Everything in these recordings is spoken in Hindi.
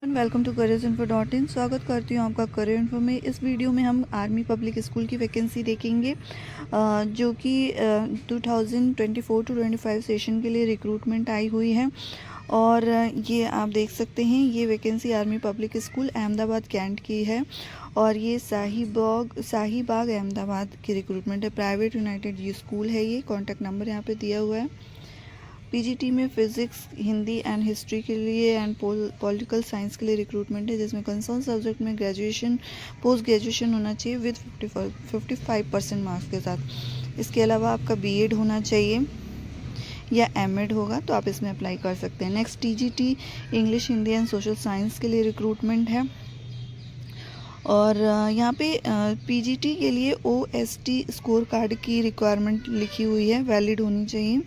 Welcome to careersinfo.in। स्वागत करती हूँ आपका करियर इन्फो में। इस वीडियो में हम आर्मी पब्लिक स्कूल की वैकेंसी देखेंगे जो कि 2024 टू 25 सेशन के लिए रिक्रूटमेंट आई हुई है। और ये आप देख सकते हैं, ये vacancy army public school Ahmedabad cantt की है और ये शाहीबाग अहमदाबाद की रिक्रूटमेंट है। प्राइवेट यूनाइटेड ये स्कूल है। ये कॉन्टैक्ट नंबर यहाँ पे दिया हुआ है। पीजीटी में फिजिक्स, हिंदी एंड हिस्ट्री के लिए एंड पॉलिटिकल साइंस के लिए रिक्रूटमेंट है, जिसमें कंसर्न सब्जेक्ट में ग्रेजुएशन, पोस्ट ग्रेजुएशन होना चाहिए विद 55% मार्क्स के साथ। इसके अलावा आपका बीएड होना चाहिए या एमएड होगा तो आप इसमें अप्लाई कर सकते हैं। Next TGT English, Hindi and social science के लिए रिक्रूटमेंट है। और यहाँ पे पीजीटी के लिए ओएसटी स्कोर कार्ड की रिक्वायरमेंट लिखी हुई है, वैलिड होनी चाहिए।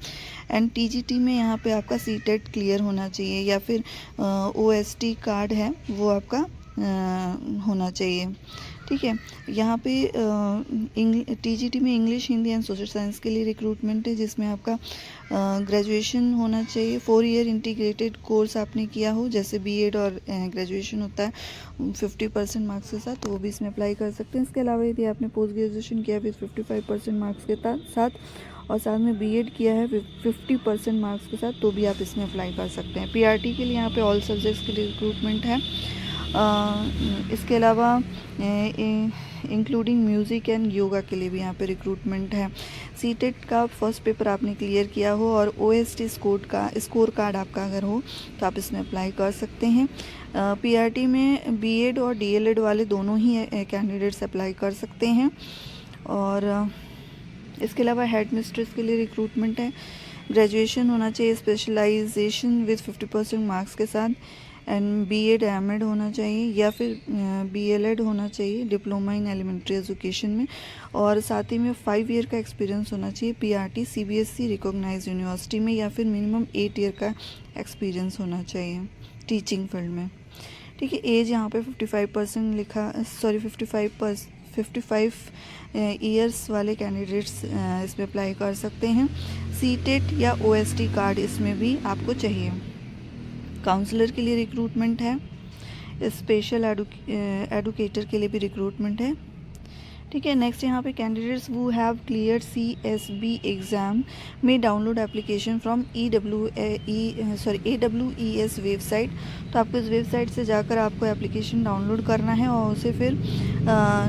एंड टीजीटी में यहाँ पे आपका सीटेट क्लियर होना चाहिए या फिर ओएसटी कार्ड है वो आपका होना चाहिए। ठीक है, यहाँ पे टीजीटी में English, Hindi and social science के लिए रिक्रूटमेंट है, जिसमें आपका ग्रेजुएशन होना चाहिए। 4 ईयर इंटीग्रेटेड कोर्स आपने किया हो, जैसे बीएड और ग्रेजुएशन होता है 50% मार्क्स के साथ, तो वो भी इसमें अप्लाई कर सकते हैं। इसके अलावा यदि आपने पोस्ट ग्रेजुएशन किया विद 55% मार्क्स के साथ और साथ में बीएड किया है 50% मार्क्स के साथ, तो भी आप इसमें अप्लाई कर सकते हैं। पीआरटी के लिए यहाँ पे ऑल सब्जेक्ट्स के लिए रिक्रूटमेंट है। इसके अलावा इंक्लूडिंग म्यूज़िक एंड योगा के लिए भी यहाँ पे रिक्रूटमेंट है। सीटेट का फर्स्ट पेपर आपने क्लियर किया हो और ओएसटी स्कोर कार्ड आपका अगर हो तो आप इसमें अप्लाई कर सकते हैं। पीआरटी में बीएड और डीएलएड वाले दोनों ही कैंडिडेट्स अप्लाई कर सकते हैं। और इसके अलावा हेड मिस्ट्रेस के लिए रिक्रूटमेंट है। ग्रेजुएशन होना चाहिए, स्पेशलाइजेशन विद 50% मार्क्स के साथ, एंड बीएड एमएड होना चाहिए या फिर बीएलएड होना चाहिए, डिप्लोमा इन एलिमेंट्री एजुकेशन में। और साथ ही में 5 ईयर का एक्सपीरियंस होना चाहिए पीआरटी सीबीएसई रिकॉग्नाइज्ड यूनिवर्सिटी में, या फिर मिनिमम 8 ईयर का एक्सपीरियंस होना चाहिए टीचिंग फील्ड में। ठीक है, एज यहाँ पे 55% लिखा, 55 ईयर्स वाले कैंडिडेट्स इसमें अप्लाई कर सकते हैं। सीटेट या ओएसटी कार्ड इसमें भी आपको चाहिए। काउंसलर के लिए रिक्रूटमेंट है। स्पेशल एडुकेटर के लिए भी रिक्रूटमेंट है। ठीक है, नेक्स्ट यहाँ पे candidates who have clear CSB exam में download application from AWES website. तो आपको इस वेबसाइट से जाकर आपको एप्लीकेशन डाउनलोड करना है और उसे फिर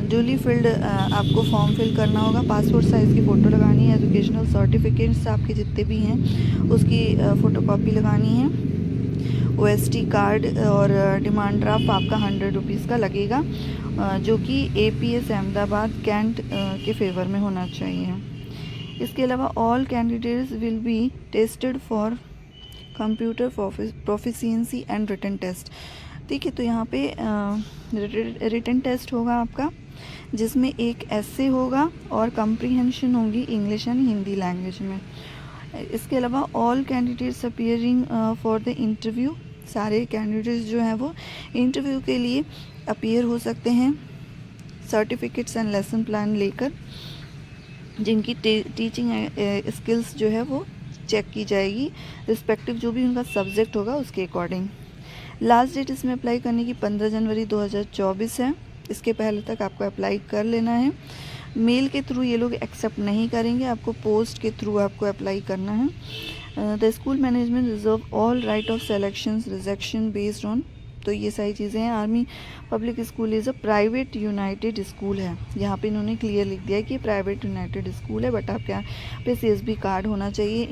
ड्यूली फिल्ड आपको फॉर्म फिल करना होगा। पासपोर्ट साइज़ की फ़ोटो लगानी है, एजुकेशनल सर्टिफिकेट्स आपके जितने भी हैं उसकी फ़ोटोकॉपी लगानी है। ओएसटी कार्ड और डिमांड ड्राफ्ट आपका 100 रुपीज़ का लगेगा, जो कि APS अहमदाबाद कैंट के फेवर में होना चाहिए। इसके अलावा all candidates will be tested for computer proficiency and written test. ठीक है, तो यहाँ पे रिटन टेस्ट होगा आपका, जिसमें एक एसे होगा और कंप्रीहेंशन होगी इंग्लिश एंड हिंदी लैंग्वेज में। इसके अलावा all candidates appearing for the interview, सारे कैंडिडेट्स जो हैं वो इंटरव्यू के लिए अपीयर हो सकते हैं सर्टिफिकेट्स एंड लेसन प्लान लेकर, जिनकी टीचिंग स्किल्स जो है वो चेक की जाएगी, रिस्पेक्टिव जो भी उनका सब्जेक्ट होगा उसके अकॉर्डिंग। लास्ट डेट इसमें अप्लाई करने की 15 जनवरी 2024 है। इसके पहले तक आपको अप्लाई कर लेना है। मेल के थ्रू ये लोग एक्सेप्ट नहीं करेंगे, आपको पोस्ट के थ्रू आपको अप्लाई करना है। The school management reserve all right of selection rejection based on, तो ये सारी चीज़ें हैं। Army public school is a private United school है। यहाँ पे इन्होंने क्लियर लिख दिया है कि प्राइवेट यूनाइटेड स्कूल है, बट आपके यहाँ पे CSB कार्ड होना चाहिए।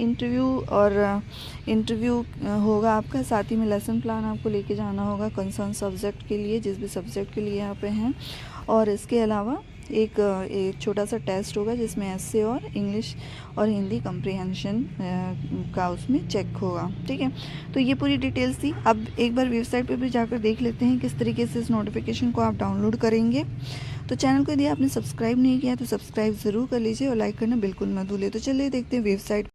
इंटरव्यू होगा आपका, साथ ही में लेसन प्लान आपको लेके जाना होगा कंसर्न सब्जेक्ट के लिए, जिस भी सब्जेक्ट के लिए यहाँ पे हैं। और इसके अलावा एक छोटा सा टेस्ट होगा जिसमें एसे और इंग्लिश और हिंदी कंप्रीहेंशन का उसमें चेक होगा। ठीक है, तो ये पूरी डिटेल्स थी। अब एक बार वेबसाइट पे भी जाकर देख लेते हैं किस तरीके से इस नोटिफिकेशन को आप डाउनलोड करेंगे। तो चैनल को यदि आपने सब्सक्राइब नहीं किया तो सब्सक्राइब ज़रूर कर लीजिए और लाइक करना बिल्कुल मत भूलिए। तो चलिए देखते हैं वेबसाइट